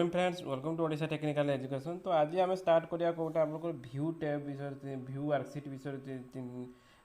Morning friends, welcome to Odisha technical education. तो आज आम स्टार्ट करिया कोटा आपको व्यू टैब विषय व्यू वर्कशीट विषय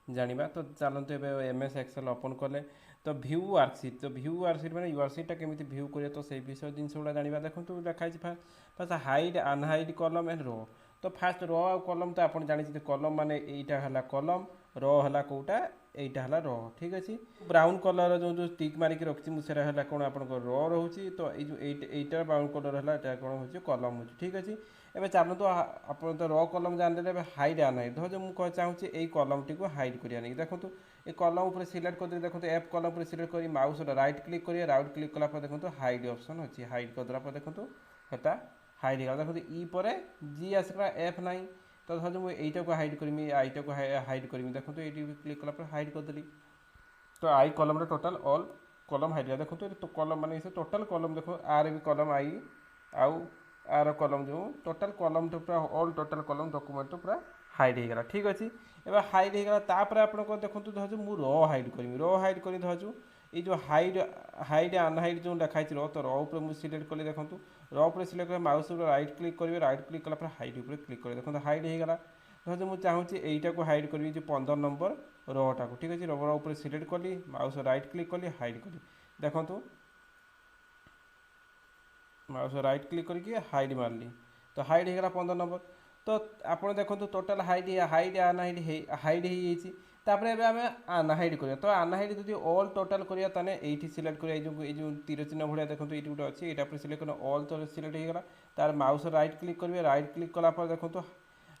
जानिबा। तो चलते एबे एमएस एक्सेल ओपन कले तो व्यू वर्कशीट, तो व्यू वर्कशीट माने वर्कशीटा केमिति व्यू करिया, तो से विषय जिनस गुड़ा जानिबा। देखंतु लिखा है first hide unhide column and row. तो फास्ट रो आ कॉलम तो आपन जानि कॉलम माने एटा हला कॉलम, रो हला कोटा एटा हला रो। ठीक अछि, ब्राउन कलर जो टिक मारिक रखछि मु सेरा हला कोन आपन को रो रहउछि। तो ए जो एटा ब्राउन कलर हला एटा कोन होछि कॉलम होछि। ठीक अछि, एबे चालू तो आपन तो रो कॉलम जान देले। एबे हाइड अनहाइड धो जो मु कह चाहूछि ए कॉलम टी को हाइड करिया नै। देखंतु ए कॉलम ऊपर सिलेक्ट कर दे। देखंतु एफ कॉलम ऊपर सिलेक्ट करी माउस राइट क्लिक करिया, राइट क्लिक कला पर देखंतु हाइड ऑप्शन अछि। हाइड कर दला पर देखंतु हेता हाइड गला। देखंतु ई परे जी आसला एफ नाही। तो धर मुझे यहीटा को हाइड करमी, आईटा को हाइड करमी। देखो तो ये क्लिक कला पर हाइड करदेली। तो आई कॉलम रे टोटल ऑल कॉलम हाइड। देखो तो कॉलम माने टोटल कॉलम देखो आर भी कॉलम आई आउ आर कॉलम जो टोटल कॉलम तो पूरा ऑल टोटल कॉलम डॉक्यूमेंट तो पूरा हाइड हो गला। ठीक अच्छे, एबे हाइड हो गला। तापर आपन को देखो धरजु मु रो हाइड करमी, रो हाइड करी धरजु ये जो हाइड हाइड अनहाइड जो लिखाई रो, तो रो ऊपर मुझे सिलेक्ट कली। देखो रो ऊपर सिलेक्ट कर माउस राइट क्लिक करेंगे, राइट क्लिक कला हाइड ऊपर क्लिक कर। देखो हाइड हो गला। धरजु मुझे चाहूँगी यहीटा को हाइड करी जो 15 नंबर रोटा को। ठीक अच्छे, रो ऊपर सिलेक्ट कली, माउस राइट क्लिक कली, हाइड कली। देखो माउस राइट क्लिक करके हाइड मारली, तो हाइड हो गला 15 नंबर। तो आप देखो total hide hide unhide hide हो तापर एबे आमे अनहाइड करिया। तो अनहाइड जदि ऑल टोटल करिया ताने एठी सिलेक्ट करिया। ए जो तीर चिन्ह भलिया देखंतु एठी गुटे अछि, एटा पर सिलेक्ट करना ऑल तो सिलेक्ट हो गला। तार माउस राइट क्लिक करिवे, राइट क्लिक कला पर देखंतु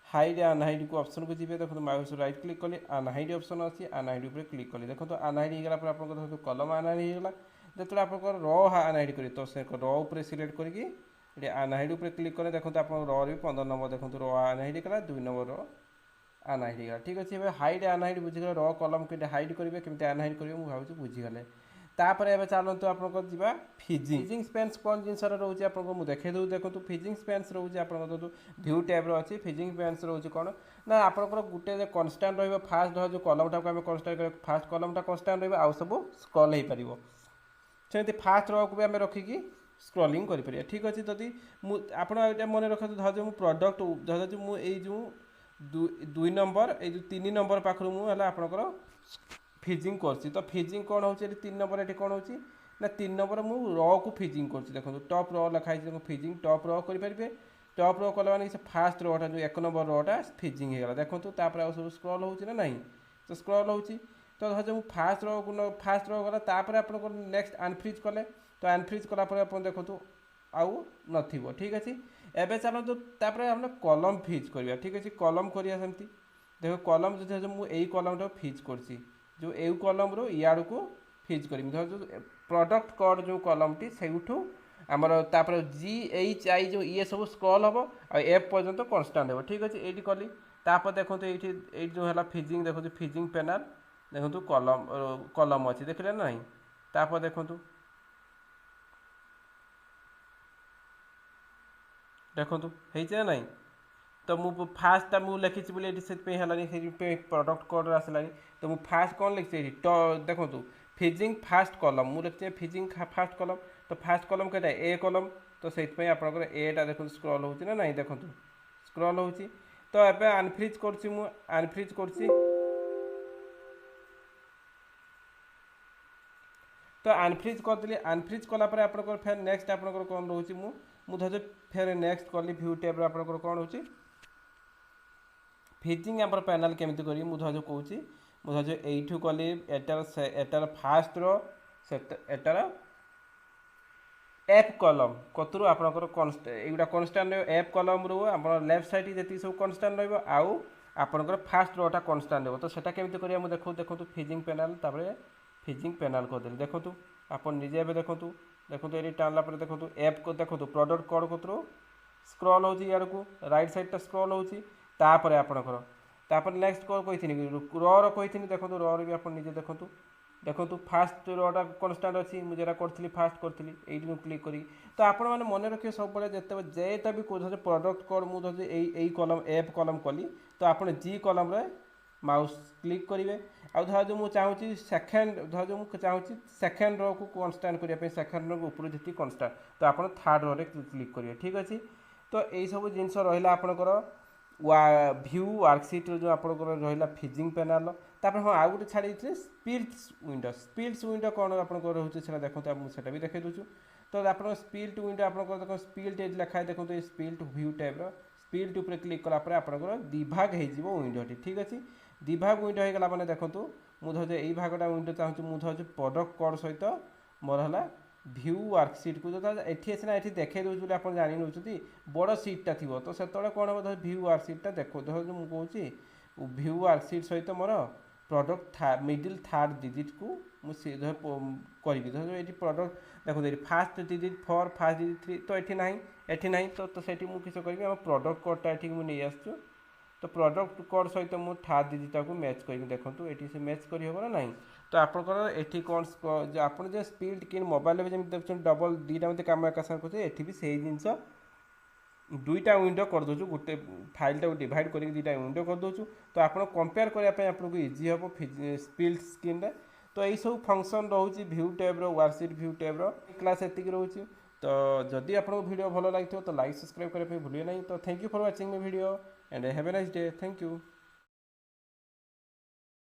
हाइड अनहाइड को ऑप्शन को जीवे। देखो माउस राइट क्लिक कले अनहाइड ऑप्शन अछि, अनहाइड ऊपर क्लिक कले। देखो अनहाइड हो गला पर आपन देखो कलम अनहाइड हो गला। जतले आपन रो अनहाइड करी, तो से रो ऊपर सिलेक्ट करके ये अनहाइड ऊपर क्लिक करें। देखो आप रो भी 15 नंबर देखो रो अनहाइड कला, 2 नंबर रो अनहाइड गला। ठीक अच्छे, हाइड अनहाइड बुझीगले। रो कलम के हाइड करेंगे केमती अनहाइड करेंगे मुझे भावी बुझीगले। तापर एबे चलते आपको जीवा फिजिंग स्पेन्स कौन जिनस रोचे आपको मुझे देखे दूँ। देखो फिजिंग स्पेन्स रोचे आप व्यू टैब अच्छी फिजिंग स्पेन्स रोचे कौन ना आपंकर गोटे कन्स्टाट रहा। फास्ट जो कलमटा को कन्स्टाट कर, फास्ट कलमटा कन्स्टाट रहा, आउ सब स्क्रॉल हो पार। सेमती फास्ट रो को भी आम रखिकी स्क्रॉलिंग करें। ठीक अच्छे, जदि आप मन रखते धर जो प्रडक्ट धर जो मुझे जो 2 नंबर ये 3 नंबर पाखर मुझे आपंकर फिजिंग कर। तो फिजिंग कौन हो 3 नंबर ये कौन हो ना 3 नंबर मु रो को फिजिंग कर। देखो टॉप रो लिखाई देखो फिजिंग टॉप रो करेंगे। टॉप रो कला माने फास्ट रोटा जो 1 नंबर रोटा फिजिंग होगा। देखो सब स्क्रॉल हो ना, तो स्क्रॉल हो। तो धर जो फास्ट रो गला तापर आप नेक्स्ट अनफ्रीज कले, तो अनफ्रीज कलापर आप देखो आउ नथिबो। ठीक अच्छे, एबे चलते तापर हम कलम फिज करिया। ठीक अच्छे, कलम करिया सेमती। देखो कलम जो मुझे कलमटा फिज करसी, जो ए कलम रो इयाड़ को फिज करी। धर जो प्रोडक्ट कोड जो कलम टी सेठू आमर तापर GHI जो ये सब स्क्रॉल हम आ एफ पर्यंत कन्स्टाट हो। ठीक अच्छे, ये कली तापर देखो ये जो है फिजिंग देखो फिजिंग पेनाल देखो कलम कलम अच्छी देखले ना। तापर देखो देखो है ना। तो मु फास्ट मुझे लिखी बोले से प्रोडक्ट कोड आसला। तो मुझे फास्ट कौन लिखी तो देखो फिजिंग फास्ट कलम मुझे लिखी फिजिंग फास्ट कलम। तो फास्ट कलम कहता है ए कलम, तो से आपंकर एटा देखो स्क्रॉल हो ना। देखो स्क्रॉल हो। तो एबे अनफ्रीज कर, अनफ्रीज कर। तो अनफ्रीज करदेली, अनफ्रीज कलापर आपंकर फेर नेक्स्ट आपंकर कौन रोचे मुझे फेर नेक्स्ट कली व्यू टैब आपंकर कौन हो फिजिंग आप पैनल केमी करी मुझे कौच मुझे यू कली एटार फास्ट रो एटार एफ कलम कतरू आपंकर युवा कन्स्टाट एफ कलम रू आप लेफ्ट साइड जी सब कन्स्टाट रु आपंकर फास्ट रोटा कन्स्टाट हो। तो सेटा केमी करिया देखो देखो फिजिंग पेनाल तापर फिजिंग पेनाल करदेली। देखो आप निजे देखो देखो ये टाणला देखो एप को देखो प्रोडक्ट कोड कतरू स्क्रॉल हो को राइट साइड स्क्रॉल हो। तापर आपंकर तापर नेक्स्ट कौन कही रो कही देखो रो भी आप निजे देखो देखो फास्ट रोटा कन्स्टाट अच्छी मुझे करी फास्ट करी ये क्लिक करी। तो आपण मैंने मन रखिए सब जिते जेटा भी कौन प्रोडक्ट कोड मुझे यही कलम एफ कलम कली, तो आप जी कलम रे माउस क्लिक करेंगे। आउ धर जो मुझे चाहूँगी सेकेंड धर जो मुझे चाहूँगी सेकेंड रो को कन्स्टाट करने सेकेंड रो ऊपर जी कन्स्टाट तो आप थर्ड रो क्लिक करेंगे ठीक अच्छे। तो यही सब जिनस रहा आपंकर व्यू वर्कसीट जो आपंकर रहा फिजिंग पेनाल तापर हाँ आउ गोटे छाड़ी स्पिल्स विंडो कौन आप रोचे देखते मुझे भी देखे दूँ। तो आप स्पिल्ट विंडो आप देख स्पिल्ट ये लिखा है देखो स्पिल्ट व्यू टाइप स्पिल्ट उपर क्लिक कलापर आपंकर दिभाग हो विंडोटी ठीक अच्छे। दिभाग विंडो हो गला मैंने देखो मुझे यही भागटा विंडो चाहूँ मुझे प्रोडक्ट कोड सहित मोर है व्यू वर्कसीट को जो ये सीना ये देखे दूसरी आप जानी नौकरी बड़ सीटा थी तो से कौन हम धर व्यू वर्कसीटा देखो धर जो मुझे व्यू वर्कसीट सहित more product middle third digit को मुझे करी धर ये प्रोडक्ट देखो ये फास्ट डिजिट 4 फास्ट डिजिट 3 तो ये ना तो सेठी मुझे किस करी प्रोडक्ट कोडटा ये नहीं आसू तो प्रोडक्ट कोड सहित मुझे थर्ड डिजिटा को मैच कर देखो ये से मैच कर ना ना। तो आपंकर ये कौन आप स्पीड कि मोबाइल जमी देखते डबल दुईटा मत कम एका साथ करते ये भी से जिनस दुईटा विंडो कर दो गोटे फाइल टाक डिवाइड कर दुईटा विंडो कर दो। तो आप कंपेयर करने आपको इजी हम स्पीड स्क्रीन रे। तो यही सब फंक्शन रोचे view tab worksheet view tab क्लास एतिक रोचे। तो जदि आपको वीडियो भल लगी तो लाइक सब्सक्राइब करने भूलिए ना। तो thank you for watching my video and have a nice day. Thank you.